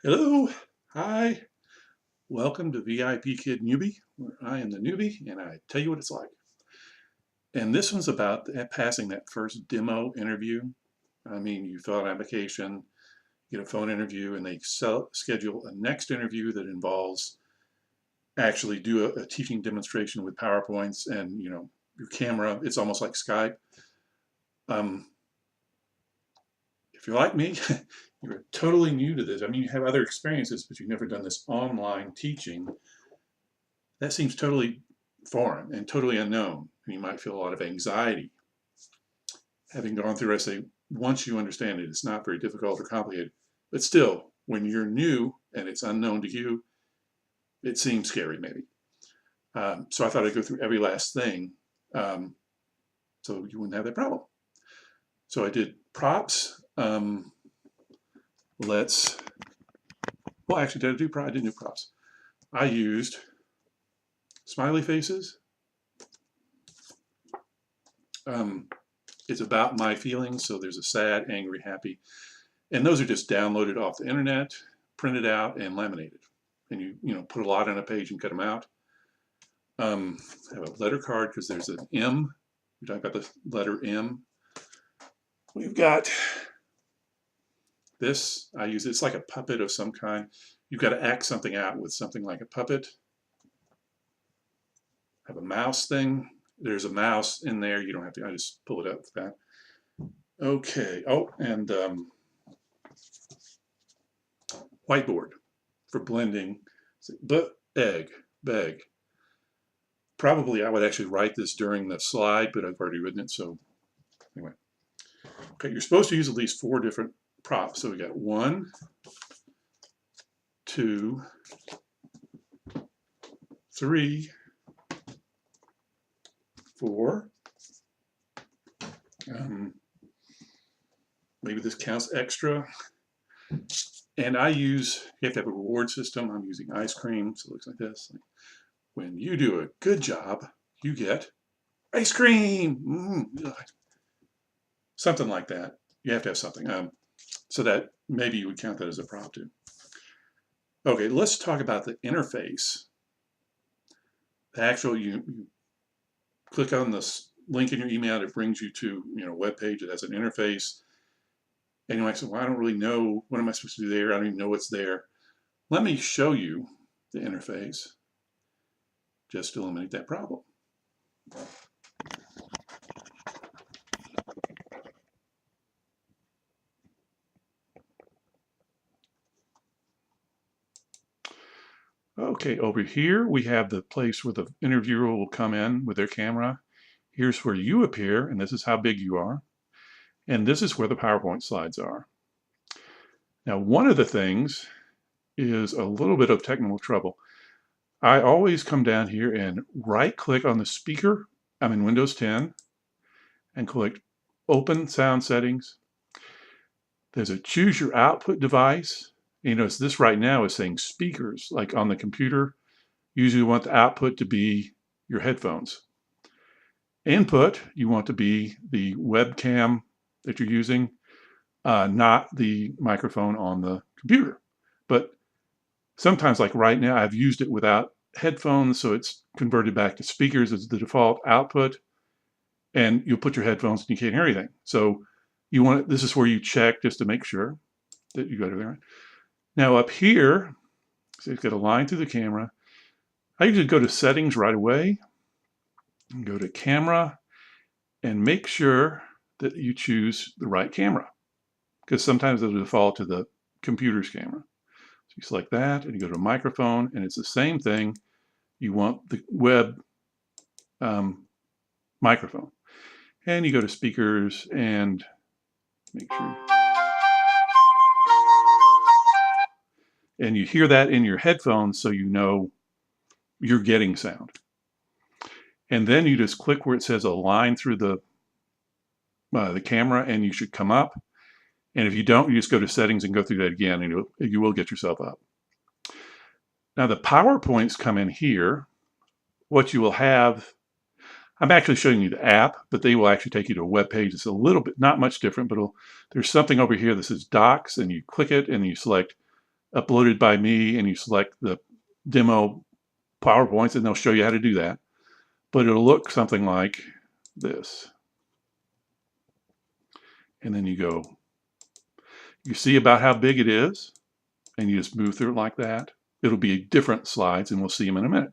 Hello, hi, welcome to Vipkid Newbie, where I am the newbie and I tell you what it's like. And this one's about passing that first demo interview. I mean, you fill out an application, get a phone interview, and they schedule a next interview that involves actually do a teaching demonstration with PowerPoints and, your camera. It's almost like Skype. Um, if you're like me, you're totally new to this. I mean, you have other experiences, but you've never done this online teaching. That seems totally foreign and totally unknown, and you might feel a lot of anxiety. Having gone through, I say, once you understand it, it's not very difficult or complicated. But still, when you're new and it's unknown to you, it seems scary maybe. So I thought I'd go through every last thing so you wouldn't have that problem. So I did props. Actually, did I do props? I didn't do props. I used smiley faces. It's about my feelings, so there's a sad, angry, happy. And those are just downloaded off the internet, printed out, and laminated. And you put a lot on a page and cut them out. I have a letter card because there's an M. We talk about the letter M. We've got this. I use it's like a puppet of some kind. You've got to act something out with something like a puppet. I have a mouse thing. There's a mouse in there. You don't have to. I just pull it up with that. Okay. Oh, and whiteboard for blending. But beg. Probably I would actually write this during the slide, but I've already written it. So anyway. Okay, you're supposed to use at least 4 different props. So we got 1, 2, 3, 4. Maybe this counts extra. And you have to have a reward system. I'm using ice cream, so it looks like this. When you do a good job, you get ice cream. Something like that. You have to have something. So that maybe you would count that as a prop too. Okay, let's talk about the interface. The actual, you click on this link in your email, it brings you to a web page that has an interface. And you might say, well, I don't really know, what am I supposed to do there? I don't even know what's there. Let me show you the interface just to eliminate that problem. Okay, over here we have the place where the interviewer will come in with their camera. Here's where you appear, and this is how big you are. And this is where the PowerPoint slides are. Now, one of the things is a little bit of technical trouble. I always come down here and right-click on the speaker. I'm in Windows 10, and click Open Sound Settings. There's a Choose Your Output Device. You notice this right now is saying speakers, like on the computer. Usually you want the output to be your headphones. Input, you want to be the webcam that you're using, not the microphone on the computer. But sometimes, like right now, I've used it without headphones, so it's converted back to speakers as the default output, and you'll put your headphones and you can't hear anything. So this is where you check just to make sure that you got it there. Now up here, so it's got a line through the camera. I usually go to settings right away and go to camera and make sure that you choose the right camera, because sometimes it'll default to the computer's camera. So you select that and you go to microphone, and it's the same thing. You want the web microphone. And you go to speakers and make sure. And you hear that in your headphones, so you know you're getting sound. And then you just click where it says a line through the camera, and you should come up. And if you don't, you just go to settings and go through that again, and you will get yourself up. Now the PowerPoints come in here. What you will have, I'm actually showing you the app, but they will actually take you to a web page. It's a little bit, not much different, but there's something over here that says Docs, and you click it and you select uploaded by me, and you select the demo PowerPoints, and they'll show you how to do that. But it'll look something like this. And then you see about how big it is, and you just move through it like that. It'll be different slides, and we'll see them in a minute.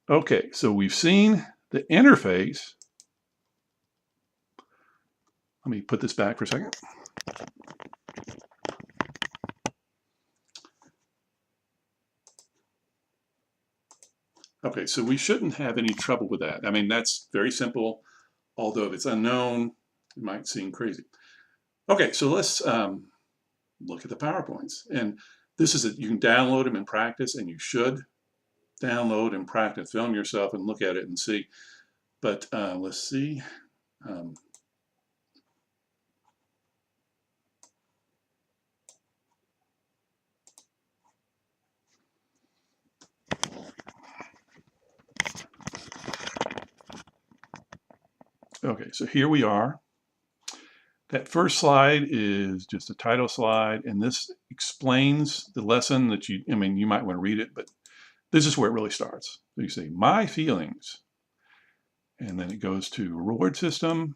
Okay, so we've seen the interface. Let me put this back for a second. Okay, so we shouldn't have any trouble with that. I mean, that's very simple, although if it's unknown, it might seem crazy. Okay, so let's look at the PowerPoints. And this is you can download them and practice, and you should download and practice, film yourself and look at it and see. But let's see. Okay, so here we are. That first slide is just a title slide, and this explains the lesson that you might want to read it, but this is where it really starts. So you say, my feelings, and then it goes to reward system,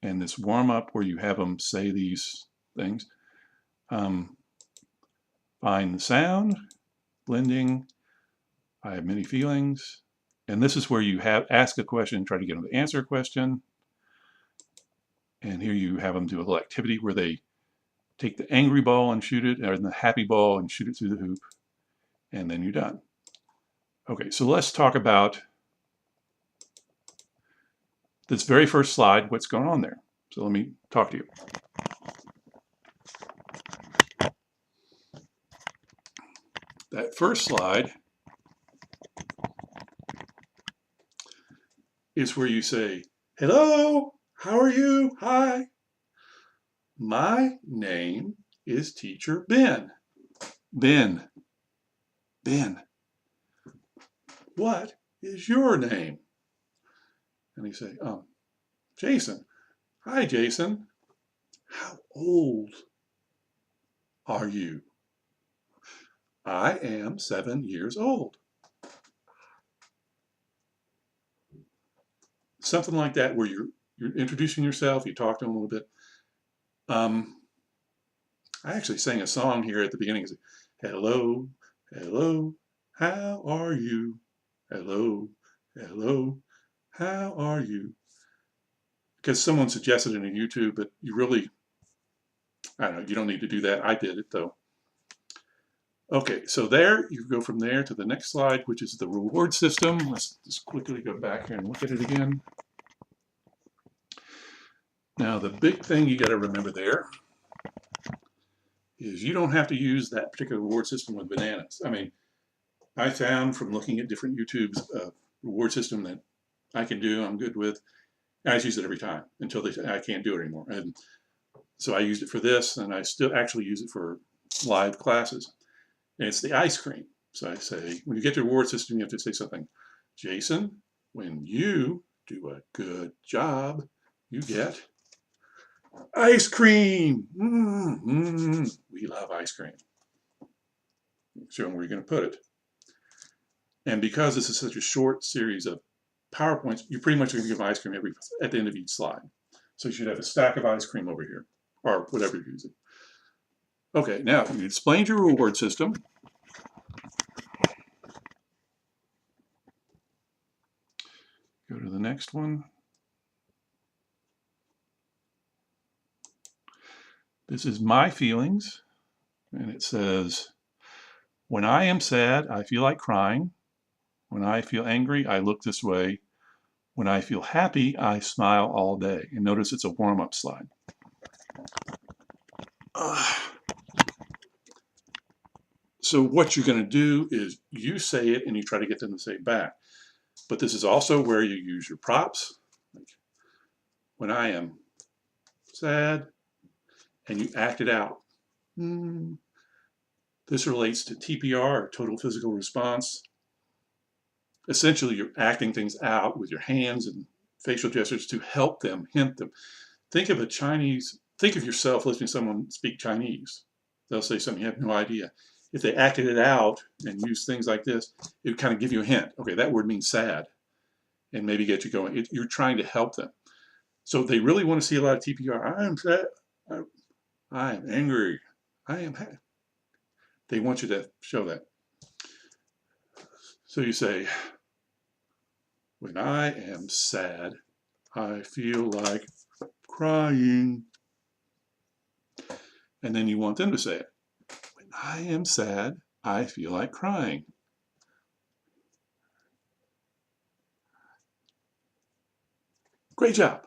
and this warm up where you have them say these things. Find the sound, blending, I have many feelings, and this is where you ask a question, try to get them to answer a question. And here you have them do a little activity where they take the angry ball and shoot it, or the happy ball and shoot it through the hoop, and then you're done. Okay, so let's talk about this very first slide, what's going on there. So let me talk to you. That first slide is where you say, hello, how are you? Hi. My name is Teacher Ben. Ben. What is your name? And you say, Jason. Hi, Jason. How old are you? I am 7 years old. Something like that, where you're introducing yourself, you talk to them a little bit. I actually sang a song here at the beginning. Hello, hello, how are you? Hello, hello, how are you? Because someone suggested it in YouTube, but you really, I don't know, you don't need to do that. I did it though. Okay, so there, you go from there to the next slide, which is the reward system. Let's just quickly go back here and look at it again. Now, the big thing you got to remember there is you don't have to use that particular reward system with bananas. I mean, I found from looking at different YouTube's reward system that I can do, I'm good with. I just use it every time until they say I can't do it anymore. And so I used it for this, and I still actually use it for live classes. And it's the ice cream. So I say, when you get to reward system, you have to say something. Jason, when you do a good job, you get ice cream. We love ice cream. Show them where you're going to put it. And because this is such a short series of PowerPoints, you're pretty much going to give ice cream at the end of each slide. So you should have a stack of ice cream over here, or whatever you're using. Okay, now you explained your reward system. Go to the next one. This is my feelings, and it says, when I am sad, I feel like crying. When I feel angry, I look this way. When I feel happy, I smile all day. And notice it's a warm-up slide. So what you're going to do is you say it and you try to get them to say it back. But this is also where you use your props. Like when I am sad, and you act it out. This relates to TPR, or total physical response. Essentially, you're acting things out with your hands and facial gestures to help them, hint them. Think of yourself listening to someone speak Chinese. They'll say something you have no idea. If they acted it out and use things like this, it would kind of give you a hint. Okay, that word means sad, and maybe get you going. You're trying to help them. So they really want to see a lot of TPR. I am sad. I am angry. I am happy. They want you to show that. So you say, when I am sad, I feel like crying. And then you want them to say it. When I am sad, I feel like crying. Great job.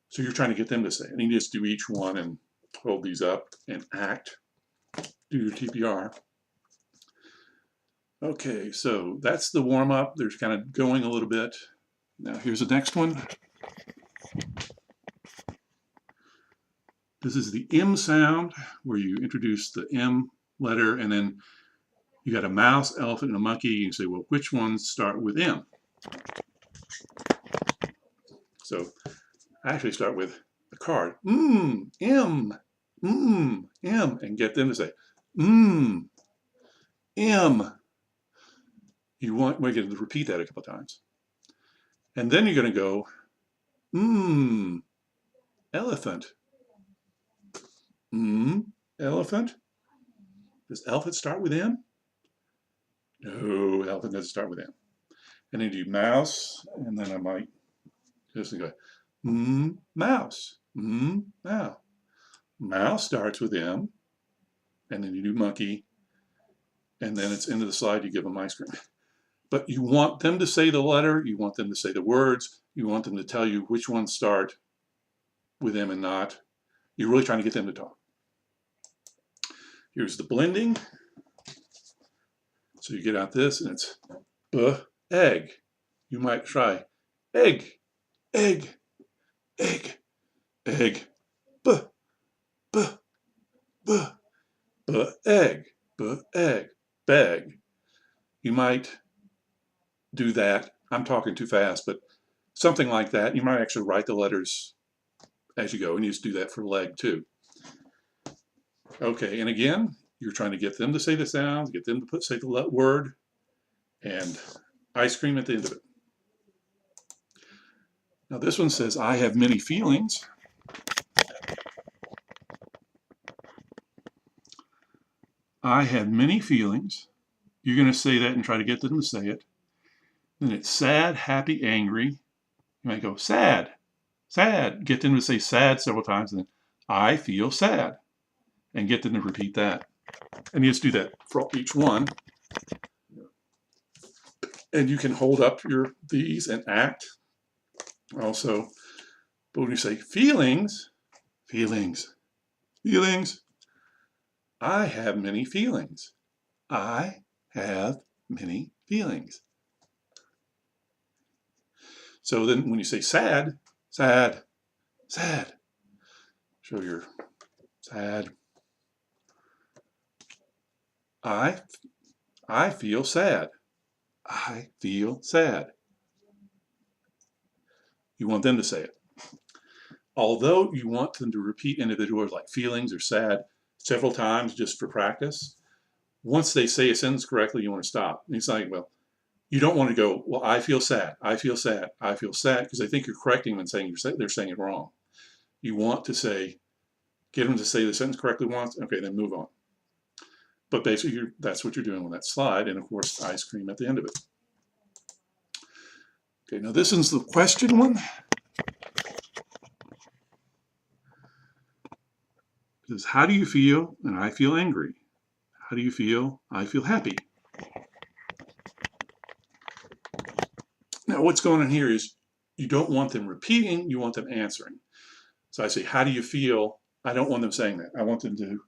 So you're trying to get them to say it. And you just do each one and hold these up and act. Do your TPR. Okay, so that's the warm-up. There's kind of going a little bit. Now here's the next one. This is the M sound, where you introduce the M letter, and then you got a mouse, elephant, and a monkey. You say, well, which ones start with M? So I actually start with a card. M, M, and get them to say, M. You want to repeat that a couple of times. And then you're going to go, elephant. Elephant. Does elephant start with M? No, elephant doesn't start with M. And then you do mouse, and then I might just go, mouse. Mouse. Mouse starts with M, and then you do monkey, and then it's into the slide, you give them ice cream. But you want them to say the letter, you want them to say the words, you want them to tell you which ones start with M and not. You're really trying to get them to talk. Here's the blending. So you get out this, and it's egg. You might try egg, egg, egg, egg, egg, egg, beg. You might do that. I'm talking too fast, but something like that. You might actually write the letters as you go, and you just do that for leg too. Okay, and again, you're trying to get them to say the sounds, get them to say the word, and ice cream at the end of it. Now this one says, I have many feelings. I have many feelings. You're going to say that and try to get them to say it. Then it's sad, happy, angry. You might go, sad, sad. Get them to say sad several times, and then I feel sad. And get them to repeat that. And you just do that for each one. And you can hold up these and act. Also, but when you say feelings, feelings, feelings, I have many feelings. I have many feelings. So then when you say sad, sad, sad, show your sad. I feel sad. I feel sad. You want them to say it. Although you want them to repeat individual words like feelings or sad several times just for practice, once they say a sentence correctly, you want to stop. And it's like, well, you don't want to go, well, I feel sad, I feel sad, I feel sad, because they think you're correcting them and saying they're saying it wrong. You want to say, get them to say the sentence correctly once, okay, then move on. But basically, that's what you're doing with that slide, and of course, ice cream at the end of it. Okay, now this is the question one. It says, how do you feel? And I feel angry. How do you feel? I feel happy. Now, what's going on here is you don't want them repeating, you want them answering. So I say, how do you feel? I don't want them saying that. I want them to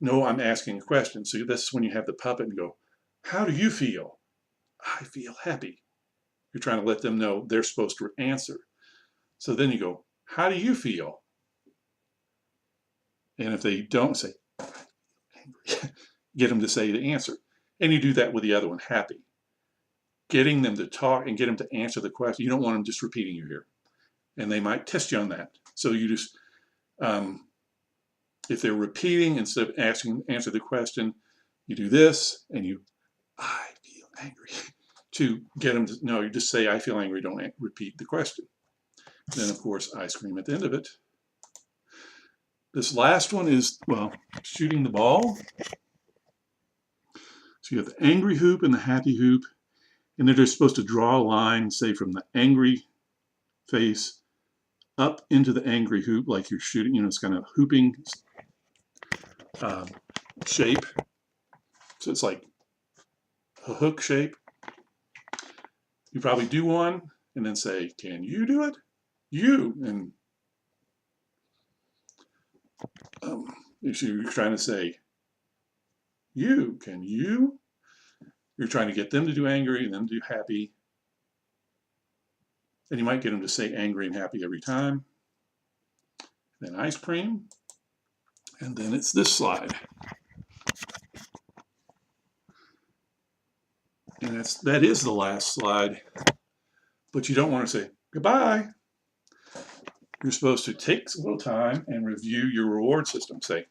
know I'm asking a question. So this is when you have the puppet and go, how do you feel? I feel happy. You're trying to let them know they're supposed to answer. So then you go, how do you feel? And if they don't say, angry, get them to say the answer. And you do that with the other one, happy. Getting them to talk and get them to answer the question. You don't want them just repeating you here. And they might test you on that. So you just if they're repeating, instead of answer the question, you do this, and I feel angry. To get them to know, you just say, I feel angry, don't repeat the question. Then, of course, ice cream at the end of it. This last one is, well, shooting the ball. So you have the angry hoop and the happy hoop, and they're just supposed to draw a line, say, from the angry face up into the angry hoop, like you're shooting, it's kind of hooping shape. So it's like a hook shape. You probably do one and then say, can you do it? You. And you're trying to say, you, can you? You're trying to get them to do angry and then do happy. And you might get them to say angry and happy every time. Then ice cream. And then it's this slide. And that is the last slide. But you don't want to say goodbye. You're supposed to take a little time and review your reward system. Say,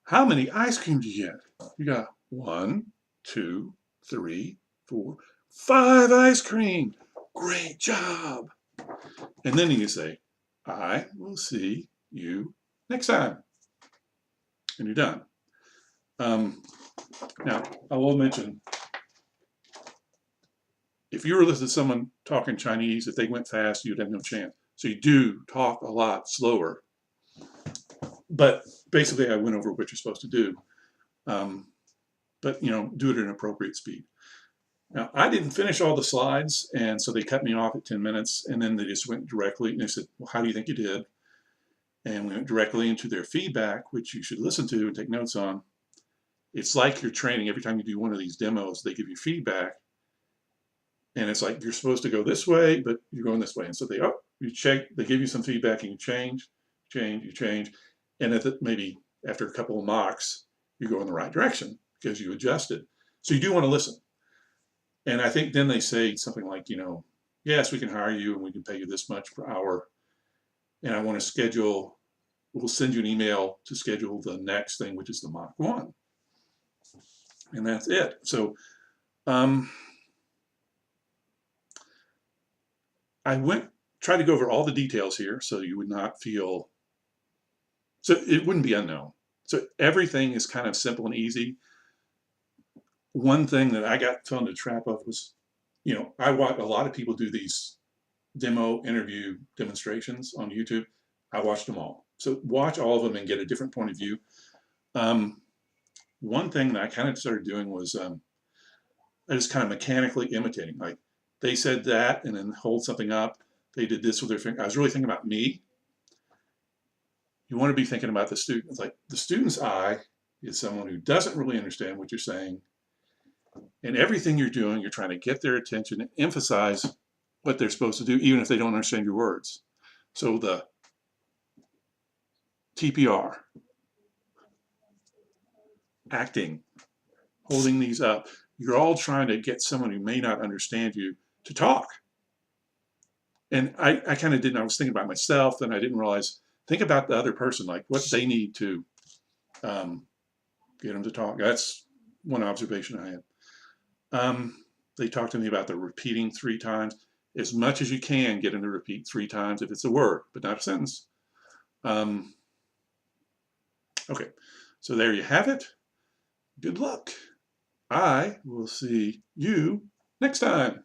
how many ice cream do you get? You got 1, 2, 3, 4, 5 ice cream. Great job. And then you can say, I will see you next time. And you're done. Now, I will mention, if you were listening to someone talking Chinese, if they went fast, you'd have no chance. So you do talk a lot slower. But basically, I went over what you're supposed to do. But, do it at an appropriate speed. Now, I didn't finish all the slides, and so they cut me off at 10 minutes, and then they just went directly, and they said, well, how do you think you did? And we went directly into their feedback, which you should listen to and take notes on. It's like you're training. Every time you do one of these demos, they give you feedback. And it's like, you're supposed to go this way, but you're going this way. And so you check, they give you some feedback, and you change. And maybe after a couple of mocks, you go in the right direction because you adjusted. So you do want to listen. And I think then they say something like, yes, we can hire you and we can pay you this much per hour. And I want to schedule, we'll send you an email to schedule the next thing, which is the mock 1. And that's it. So I tried to go over all the details here so you would not feel, so it wouldn't be unknown. So everything is kind of simple and easy. One thing that I got thrown into the trap of was, I watch a lot of people do these demo interview demonstrations on YouTube. I watched them all. So watch all of them and get a different point of view. One thing that I kind of started doing was I just kind of mechanically imitating. Like they said that and then hold something up. They did this with their finger. I was really thinking about me. You want to be thinking about the student. It's like the student's eye is someone who doesn't really understand what you're saying. And everything you're doing, you're trying to get their attention and emphasize what they're supposed to do, even if they don't understand your words. So the TPR, acting, holding these up, you're all trying to get someone who may not understand you to talk. And I kind of didn't, I was thinking about myself, and I didn't realize, think about the other person, like what they need to get them to talk. That's one observation I had. They talked to me about the repeating 3 times. As much as you can, get them to repeat 3 times if it's a word, but not a sentence. Okay, so there you have it. Good luck. I will see you next time.